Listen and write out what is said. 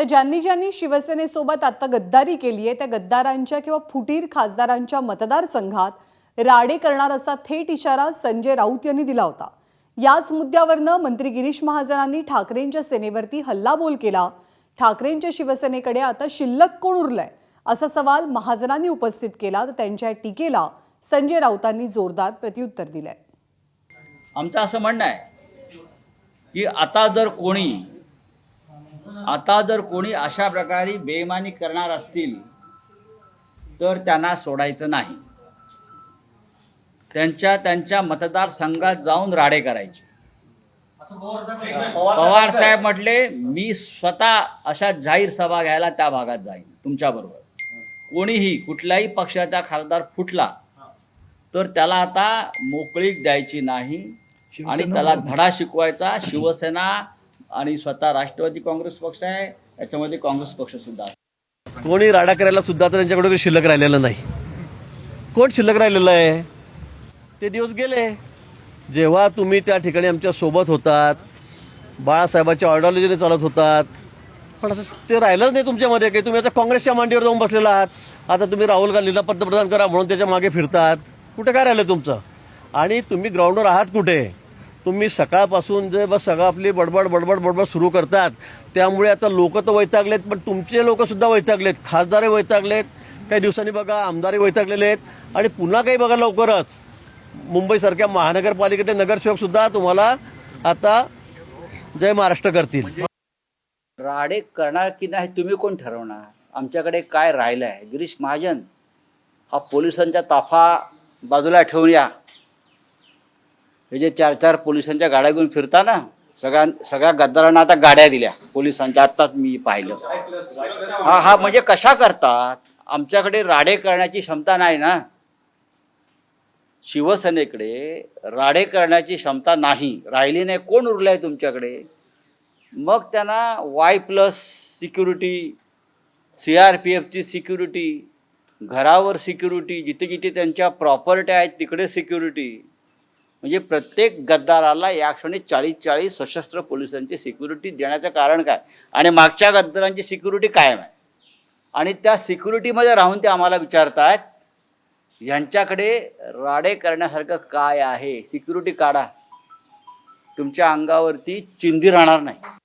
तर ज्यांनी ज्यांनी शिवसेनेसोबत आता गद्दारी केली आहे त्या गद्दारांच्या किंवा फुटीर खासदारांच्या मतदारसंघात राडे करणार असा थेट इशारा संजय राऊत यांनी दिला होता। याच मुद्द्यावरनं मंत्री गिरीश महाजनांनी ठाकरेंच्या सेनेवरती हल्लाबोल केला। ठाकरेंच्या शिवसेनेकडे आता शिल्लक कोण उरलंय असा सवाल महाजनांनी उपस्थित केला। तर त्यांच्या टीकेला संजय राऊतांनी जोरदार प्रत्युत्तर दिलंय। आमचं असं म्हणणं आहे की आता जर कोणी अशा प्रकारे बेईमानी करणार असतील तर त्यांना सोडायचं नाही। त्यांच्या मतदारसंघात जाऊन राडे करायचे। पवार साहेब म्हटले मी स्वतः अशा जाहीर सभा घ्यायला त्या भागात जाईन तुमच्याबरोबर। कोणीही कुठल्याही पक्षाचा खासदार फुटला तर त्याला आता मोकळीक द्यायची नाही आणि त्याला धडा शिकवायचा। शिवसेना आणि स्वतः राष्ट्रवादी काँग्रेस पक्ष आहे, याच्यामध्ये काँग्रेस पक्ष सुद्धा आहे। कोणी राडा करायला सुद्धा तर त्यांच्याकडे शिल्लक राहिलेलं नाही। कोण शिल्लक राहिलेलं आहे? ते दिवस गेले जेव्हा तुम्ही त्या ठिकाणी आमच्या सोबत होतात, बाळासाहेबांच्या आयडिओलॉजीने चालत होतात, पण आता ते राहिलंच नाही तुमच्यामध्ये काही। तुम्ही आता काँग्रेसच्या मांडीवर जाऊन बसलेला आहात। आता तुम्ही राहुल गांधीला पंतप्रधान करा म्हणून त्याच्या मागे फिरतात। कुठे काय राहिलं तुमचं? आणि तुम्ही ग्राउंडवर आहात कुठे? तुम्ही सकाळपासून जे बस सगळं आपली बडबड सुरू करतात, त्यामुळे आता लोक तर वैतागलेत, पण तुमचे लोक सुद्धा वैतागलेत, खासदारही वैतागलेत, काही दिवसांनी बघा आमदारही वैतागलेले आहेत। आणि पुन्हा काही बघा लवकरच मुंबईसारख्या महानगरपालिकेचे नगरसेवक सुद्धा तुम्हाला आता जय महाराष्ट्र करतील। राडे करणार की नाही तुम्ही कोण ठरवणार? आमच्याकडे काय राहिलं आहे? गिरीश महाजन हा पोलिसांचा ताफा बाजूला ठेवून या। हे जे 4-4 पोलिसांच्या गाड्या घेऊन फिरता ना, सगळ्या गद्दारांना आता गाड्या दिल्या पोलिसांच्या। आत्ताच मी पाहिलं। हा म्हणजे कशा करतात? आमच्याकडे राडे करण्याची क्षमता नाही ना। शिवसेनेकडे राडे करण्याची क्षमता नाही, राहिली नाही। कोण उरलंय तुमच्याकडे? मग त्यांना Y+ सिक्युरिटी, CRPFची सिक्युरिटी, घरावर सिक्युरिटी, जिथे जिथे त्यांच्या प्रॉपर्टी आहेत तिकडे सिक्युरिटी। म्हणजे प्रत्येक गद्दाराला या क्षणी 40 सशस्त्र पोलिसांची सिक्युरिटी देण्याचं कारण काय? आणि मागच्या गद्दारांची सिक्युरिटी कायम आहे। आणि त्या सिक्युरिटीमध्ये राहून ते आम्हाला विचारतात यांच्याकडे राडे करण्यासारखं काय आहे? सिक्युरिटी काढा, तुमच्या अंगावरती चिंधी राहणार नाही।